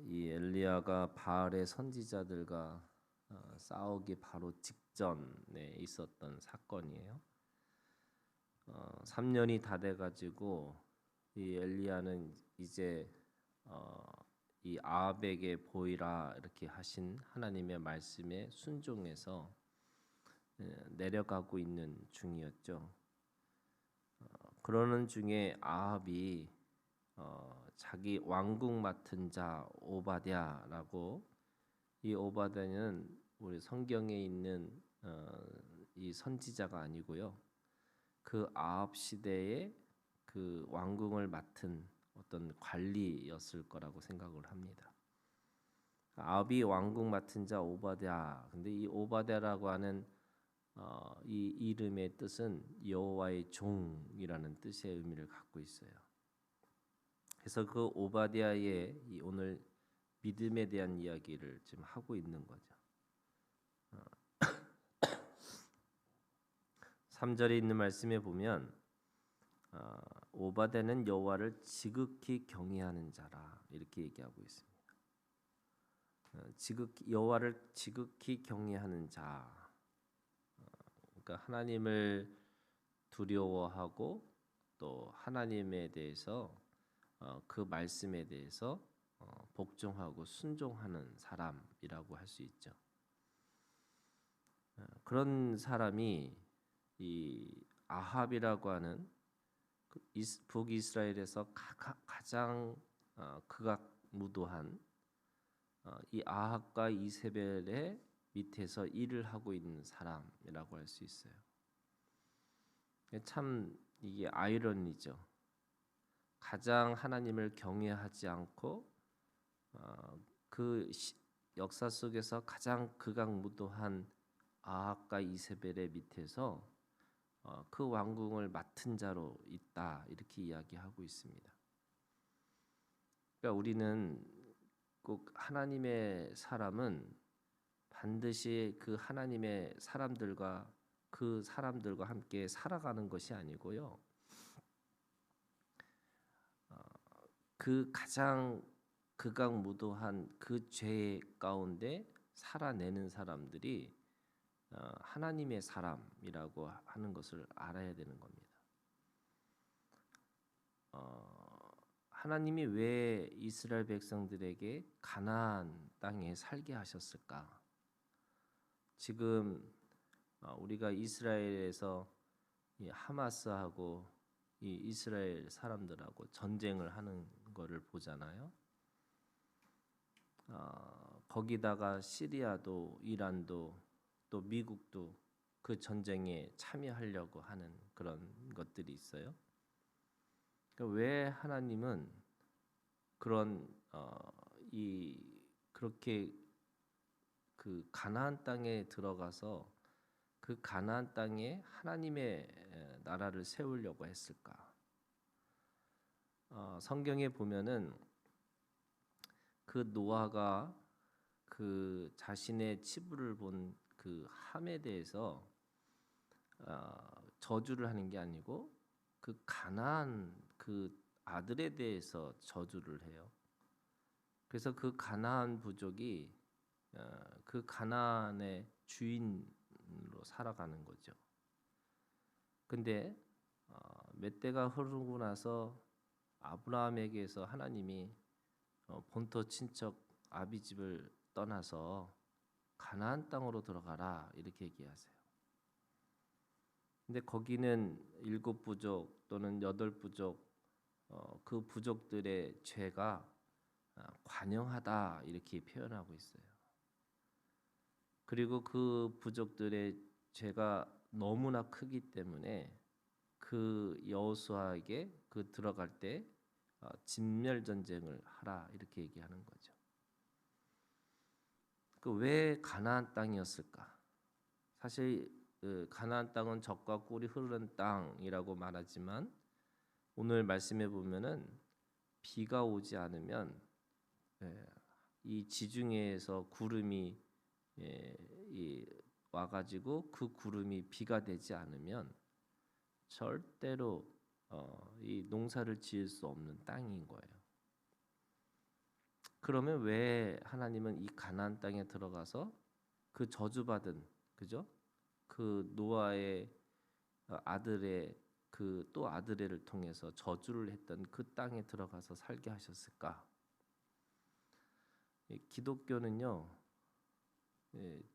이 엘리야가 바알의 선지자들과 싸우기 바로 직전에 있었던 사건이에요. 3년이 다 돼가지고 이 엘리야는 이제 이 아합에게 보이라 이렇게 하신 하나님의 말씀에 순종해서 내려가고 있는 중이었죠. 그러는 중에 아합이 자기 왕궁 맡은 자 오바댜라고, 이 오바댜는 우리 성경에 있는 이 선지자가 아니고요. 그 아합 시대에 그 왕궁을 맡은 어떤 관리였을 거라고 생각을 합니다. 아합이 왕궁 맡은 자 오바댜. 근데 이 오바댜라고 하는 이 이름의 뜻은 여호와의 종이라는 뜻의 의미를 갖고 있어요. 그래서 그 오바댜의 이 오늘 믿음에 대한 이야기를 지금 하고 있는 거죠. 3절에 있는 말씀에 보면 오바댜는 여호와를 지극히 경외하는 자라 이렇게 얘기하고 있습니다. 여호와를 지극히 경외하는 자, 그러니까 하나님을 두려워하고 또 하나님에 대해서 그 말씀에 대해서 복종하고 순종하는 사람이라고 할 수 있죠. 그런 사람이 이 아합이라고 하는 북이스라엘에서 가장 극악무도한 이 아합과 이세벨의 밑에서 일을 하고 있는 사람이라고 할 수 있어요. 참 이게 아이러니죠. 가장 하나님을 경외하지 않고 그 역사 속에서 가장 극악무도한 아합과 이세벨의 밑에서 그 왕궁을 맡은 자로 있다 이렇게 이야기하고 있습니다. 그러니까 우리는 꼭 하나님의 사람은 반드시 그 하나님의 사람들과 그 사람들과 함께 살아가는 것이 아니고요. 그 가장 극악무도한 그 죄 가운데 살아내는 사람들이 하나님의 사람이라고 하는 것을 알아야 되는 겁니다. 하나님이 왜 이스라엘 백성들에게 가나안 땅에 살게 하셨을까? 지금 우리가 이스라엘에서 이 하마스하고 이 이스라엘 사람들하고 전쟁을 하는 것을 보잖아요. 거기다가 시리아도 이란도 또 미국도 그 전쟁에 참여하려고 하는 그런 것들이 있어요. 그러니까 왜 하나님은 그런 그렇게 그 가나안 땅에 들어가서 그 가나안 땅에 하나님의 나라를 세우려고 했을까? 성경에 보면은 그 노아가 그 자신의 치부를 본 그 함에 대해서 저주를 하는 게 아니고 그 가나안 그 아들에 대해서 저주를 해요. 그래서 그 가나안 부족이 그 가나안의 주인으로 살아가는 거죠. 근데 몇 대가 흐르고 나서 아브라함에게서 하나님이 본토 친척 아비집을 떠나서 가나안 땅으로 들어가라 이렇게 얘기하세요. 근데 거기는 7부족 또는 8부족 그 부족들의 죄가 관영하다 이렇게 표현하고 있어요. 그리고 그 부족들의 죄가 너무나 크기 때문에 그 여호수아에게 그 들어갈 때 진멸 전쟁을 하라 이렇게 얘기하는 거죠. 그 왜 가나안 땅이었을까? 사실 가나안 땅은 젖과 꿀이 흐르는 땅이라고 말하지만 오늘 말씀해 보면은 비가 오지 않으면 이 지중해에서 구름이 와가지고 그 구름이 비가 되지 않으면 절대로 이 농사를 지을 수 없는 땅인 거예요. 그러면 왜 하나님은 이 가나안 땅에 들어가서 그 저주받은, 그죠? 그 노아의 아들의 그 또 아들애를 통해서 저주를 했던 그 땅에 들어가서 살게 하셨을까? 기독교는요,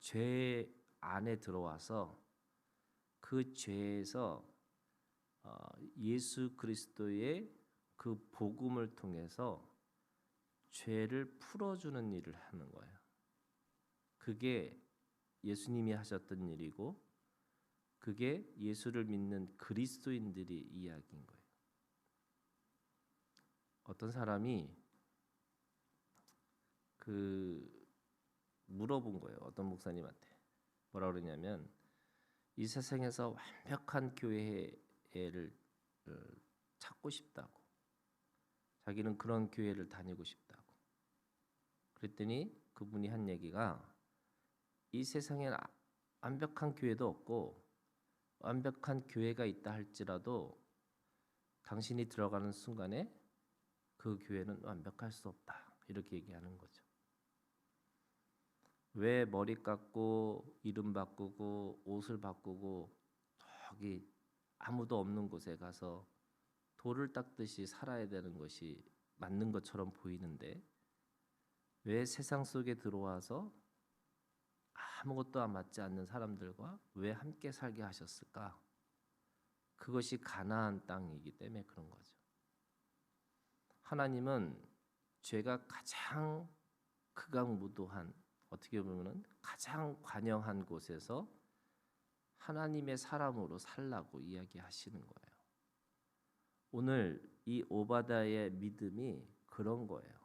죄 안에 들어와서 그 죄에서 예수 그리스도의 그 복음을 통해서 죄를 풀어주는 일을 하는 거예요. 그게 예수님이 하셨던 일이고, 그게 예수를 믿는 그리스도인들의 이야기인 거예요. 어떤 사람이 물어본 거예요. 어떤 목사님한테 뭐라 그러냐면, 이 세상에서 완벽한 교회를 찾고 싶다고, 자기는 그런 교회를 다니고 싶다고. 그랬더니 그분이 한 얘기가, 이 세상에는 완벽한 교회도 없고 완벽한 교회가 있다 할지라도 당신이 들어가는 순간에 그 교회는 완벽할 수 없다, 이렇게 얘기하는 거죠. 왜 머리 깎고 이름 바꾸고 옷을 바꾸고 저기 아무도 없는 곳에 가서 돌을 닦듯이 살아야 되는 것이 맞는 것처럼 보이는데, 왜 세상 속에 들어와서 아무것도 맞지 않는 사람들과 왜 함께 살게 하셨을까? 그것이 가나안 땅이기 때문에 그런 거죠. 하나님은 죄가 가장 극악무도한, 어떻게 보면 가장 관영한 곳에서 하나님의 사람으로 살라고 이야기하시는 거예요. 오늘 이 오바다의 믿음이 그런 거예요.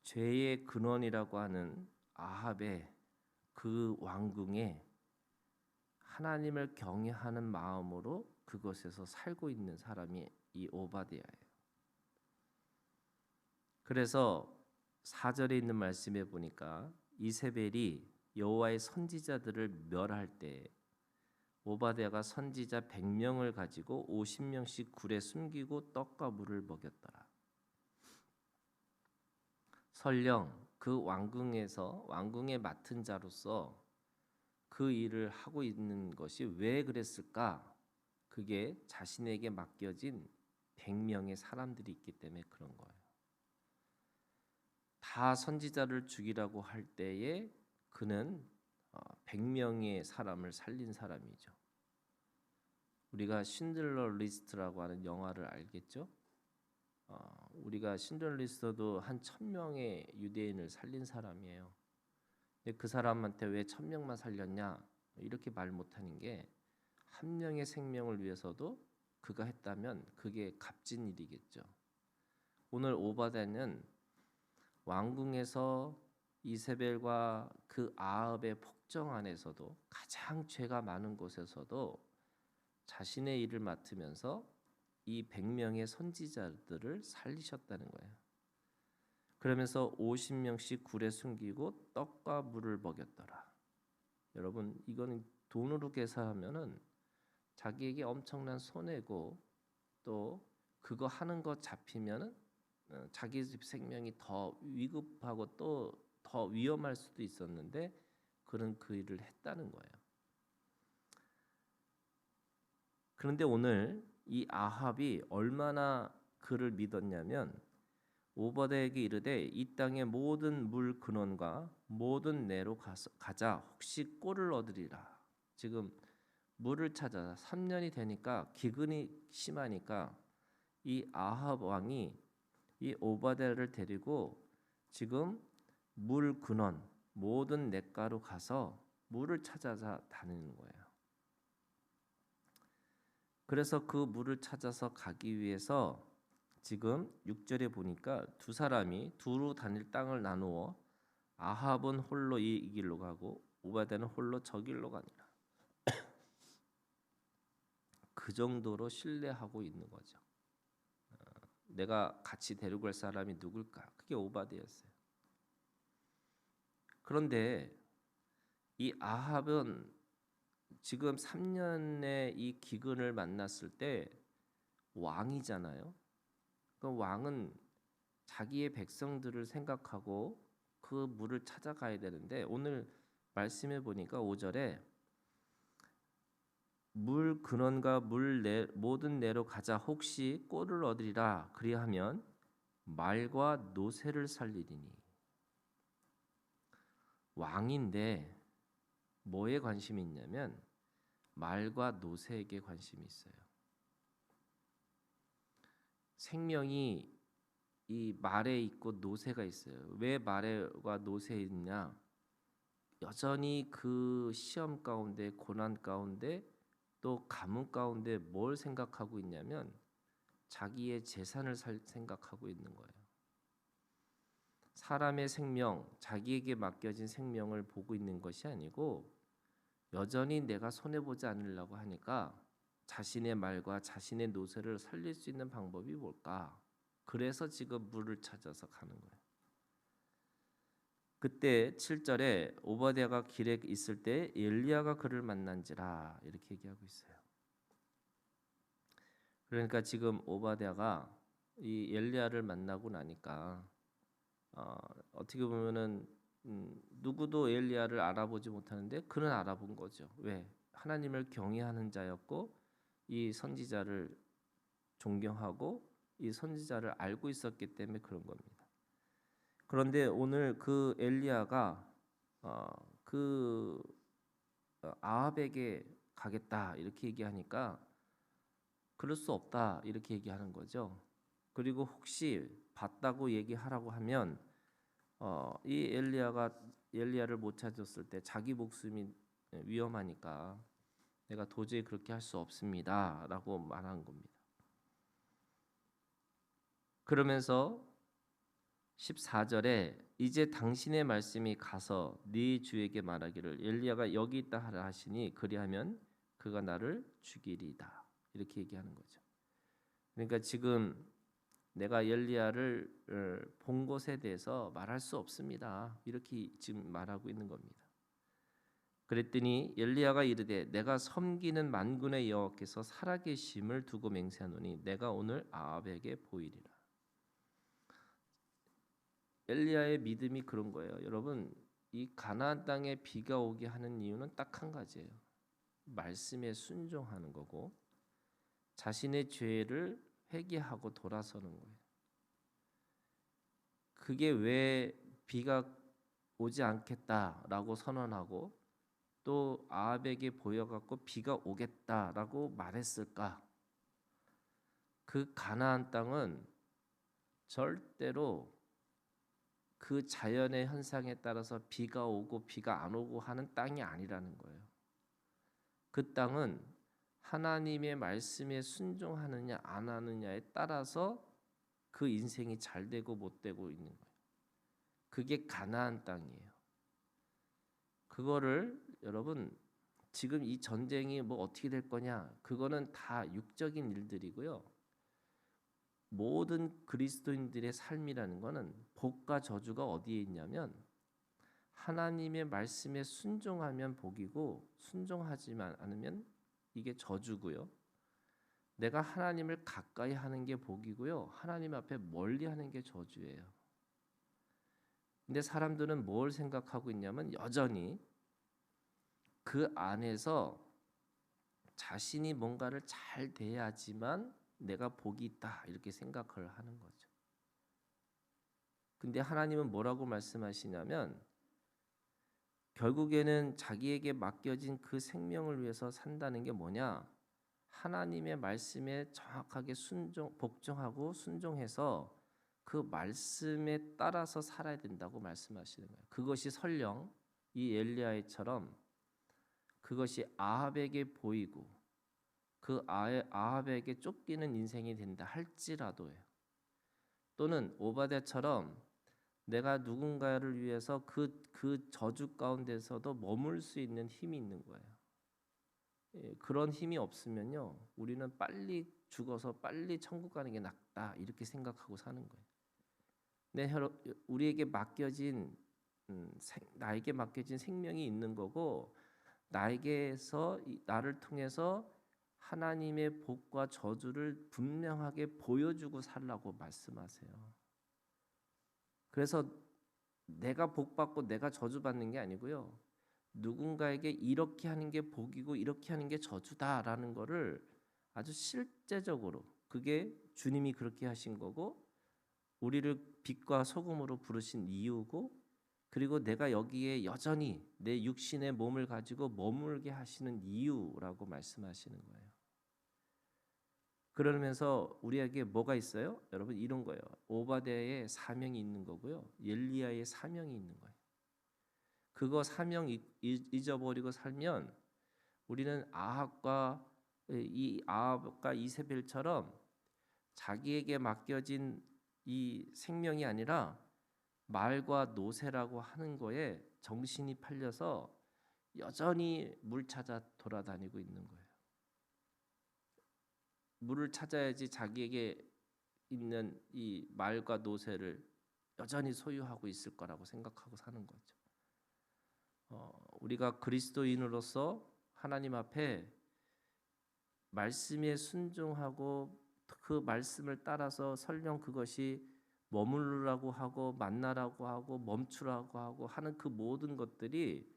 죄의 근원이라고 하는 아합의 그 왕궁에 하나님을 경외하는 마음으로 그곳에서 살고 있는 사람이 이 오바댜예요. 그래서 4절에 있는 말씀에 보니까 이세벨이 여호와의 선지자들을 멸할 때 오바댜가 선지자 100명을 가지고 50명씩 굴에 숨기고 떡과 물을 먹였더라. 설령 그 왕궁에서 왕궁의 맡은 자로서 그 일을 하고 있는 것이 왜 그랬을까? 그게 자신에게 맡겨진 100명의 사람들이 있기 때문에 그런 거예요. 다 선지자를 죽이라고 할 때에 그는 100명의 사람을 살린 사람이죠. 우리가 신들러 리스트라고 하는 영화를 알겠죠? 우리가 신들러 리스트도 한 1000명의 유대인을 살린 사람이에요. 근데 그 사람한테 왜 1000명만 살렸냐? 이렇게 말 못하는 게, 한 명의 생명을 위해서도 그가 했다면 그게 값진 일이겠죠. 오늘 오바댜는 왕궁에서 이세벨과 그 아합의 폭정 안에서도 가장 죄가 많은 곳에서도 자신의 일을 맡으면서 이 100명의 선지자들을 살리셨다는 거예요. 그러면서 50명씩 굴에 숨기고 떡과 물을 먹였더라. 여러분, 이거는 돈으로 계산하면은 자기에게 엄청난 손해고, 또 그거 하는 거 잡히면은 자기 생명이 더 위급하고 또 더 위험할 수도 있었는데 그는 그 일을 했다는 거예요. 그런데 오늘 이 아합이 얼마나 그를 믿었냐면, 오바댜에게 이르되 이 땅의 모든 물 근원과 모든 내로 가자, 혹시 꼴을 얻으리라. 지금 물을 찾아 3년이 되니까 기근이 심하니까 이 아합 왕이 이 오바댜를 데리고 지금 물 근원 모든 냇가로 가서 물을 찾아서 다니는 거예요. 그래서 그 물을 찾아서 가기 위해서 지금 6절에 보니까 두 사람이 두루 다닐 땅을 나누어 아합은 홀로 이 길로 가고 오바댜는 홀로 저 길로 가니라. 그 정도로 신뢰하고 있는 거죠. 내가 같이 데리고 갈 사람이 누굴까? 그게 오바댜였어요. 그런데 이 아합은 지금 3년의 이 기근을 만났을 때 왕이잖아요. 그 왕은 자기의 백성들을 생각하고 그 물을 찾아가야 되는데 오늘 말씀해 보니까 5절에 물 근원과 모든 내로 가자 혹시 꼴을 얻으리라 그리하면 말과 노새를 살리리니. 왕인데 뭐에 관심이 있냐면 말과 노새에게 관심이 있어요. 생명이 이 말에 있고 노새가 있어요. 왜 말과 노새에 있냐? 여전히 그 시험 가운데 고난 가운데 또 가뭄 가운데 뭘 생각하고 있냐면 자기의 재산을 생각하고 있는 거예요. 사람의 생명, 자기에게 맡겨진 생명을 보고 있는 것이 아니고 여전히 내가 손해보지 않으려고 하니까 자신의 말과 자신의 노새를 살릴 수 있는 방법이 뭘까? 그래서 지금 물을 찾아서 가는 거예요. 그때 7절에 오바댜가 길에 있을 때 엘리야가 그를 만난지라 이렇게 얘기하고 있어요. 그러니까 지금 오바댜가 이 엘리야를 만나고 나니까 어떻게 보면은 누구도 엘리야를 알아보지 못하는데 그는 알아본 거죠. 왜? 하나님을 경외하는 자였고 이 선지자를 존경하고 이 선지자를 알고 있었기 때문에 그런 겁니다. 그런데 오늘 그 엘리야가 아합에게 가겠다 이렇게 얘기하니까 그럴 수 없다 이렇게 얘기하는 거죠. 그리고 혹시 봤다고 얘기하라고 하면 이 엘리야를 못 찾았을 때 자기 목숨이 위험하니까 내가 도저히 그렇게 할 수 없습니다라고 말한 겁니다. 그러면서 14절에 이제 당신의 말씀이 가서 네 주에게 말하기를 엘리야가 여기 있다 하라 하시니 그리하면 그가 나를 죽이리이다 이렇게 얘기하는 거죠. 그러니까 지금 내가 엘리야를 본 것에 대해서 말할 수 없습니다. 이렇게 지금 말하고 있는 겁니다. 그랬더니 엘리야가 이르되 내가 섬기는 만군의 여호와께서 살아계심을 두고 맹세하노니 내가 오늘 아합에게 보이리라. 엘리야의 믿음이 그런 거예요. 여러분, 이 가나안 땅에 비가 오게 하는 이유는 딱 한 가지예요. 말씀에 순종하는 거고 자신의 죄를 회개하고 돌아서는 거예요. 그게 왜 비가 오지 않겠다라고 선언하고 또 아합에게 보여갖고 비가 오겠다라고 말했을까? 그 가나안 땅은 절대로 그 자연의 현상에 따라서 비가 오고 비가 안 오고 하는 땅이 아니라는 거예요. 그 땅은 하나님의 말씀에 순종하느냐 안 하느냐에 따라서 그 인생이 잘 되고 못 되고 있는 거예요. 그게 가나안 땅이에요. 그거를 여러분 지금 이 전쟁이 뭐 어떻게 될 거냐 그거는 다 육적인 일들이고요. 모든 그리스도인들의 삶이라는 거는 복과 저주가 어디에 있냐면 하나님의 말씀에 순종하면 복이고 순종하지만 않으면 이게 저주고요. 내가 하나님을 가까이 하는 게 복이고요. 하나님 앞에 멀리 하는 게 저주예요. 근데 사람들은 뭘 생각하고 있냐면 여전히 그 안에서 자신이 뭔가를 잘 돼야지만 내가 복이 있다 이렇게 생각을 하는 거죠. 근데 하나님은 뭐라고 말씀하시냐면 결국에는 자기에게 맡겨진 그 생명을 위해서 산다는 게 뭐냐? 하나님의 말씀에 정확하게 복종하고 순종해서 그 말씀에 따라서 살아야 된다고 말씀하시는 거예요. 그것이 설령 이 엘리야처럼 그것이 아합에게 보이고 그 아합에게 쫓기는 인생이 된다 할지라도요. 또는 오바댜처럼 내가 누군가를 위해서 그 저주 가운데서도 머물 수 있는 힘이 있는 거예요. 그런 힘이 없으면요, 우리는 빨리 죽어서 빨리 천국 가는 게 낫다 이렇게 생각하고 사는 거예요. 우리에게 맡겨진 나에게 맡겨진 생명이 있는 거고 나에게서 나를 통해서 하나님의 복과 저주를 분명하게 보여주고 살라고 말씀하세요. 그래서 내가 복 받고 내가 저주 받는 게 아니고요. 누군가에게 이렇게 하는 게 복이고 이렇게 하는 게 저주다라는 거를 아주 실제적으로, 그게 주님이 그렇게 하신 거고 우리를 빛과 소금으로 부르신 이유고, 그리고 내가 여기에 여전히 내 육신의 몸을 가지고 머물게 하시는 이유라고 말씀하시는 거예요. 그러면서 우리에게 뭐가 있어요? 여러분, 이런 거예요. 오바댜의 사명이 있는 거고요. 엘리야의 사명이 있는 거예요. 그거 사명 잊어버리고 살면 우리는 아합과 이세벨처럼 자기에게 맡겨진 이 생명이 아니라 말과 노새라고 하는 거에 정신이 팔려서 여전히 물 찾아 돌아다니고 있는 거예요. 물을 찾아야지 자기에게 있는 이 말과 노새를 여전히 소유하고 있을 거라고 생각하고 사는 거죠. 우리가 그리스도인으로서 하나님 앞에 말씀에 순종하고 그 말씀을 따라서 설령 그것이 머무르라고 하고 만나라고 하고 멈추라고 하고 하는 그 모든 것들이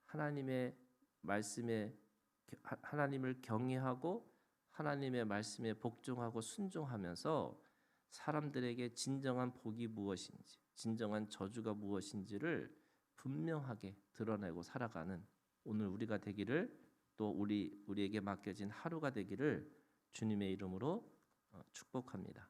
하나님의 말씀에 하나님을 경외하고 하나님의 말씀에 복종하고 순종하면서 사람들에게 진정한 복이 무엇인지, 진정한 저주가 무엇인지를 분명하게 드러내고 살아가는 오늘 우리가 되기를, 또 우리에게 맡겨진 하루가 되기를 주님의 이름으로 축복합니다.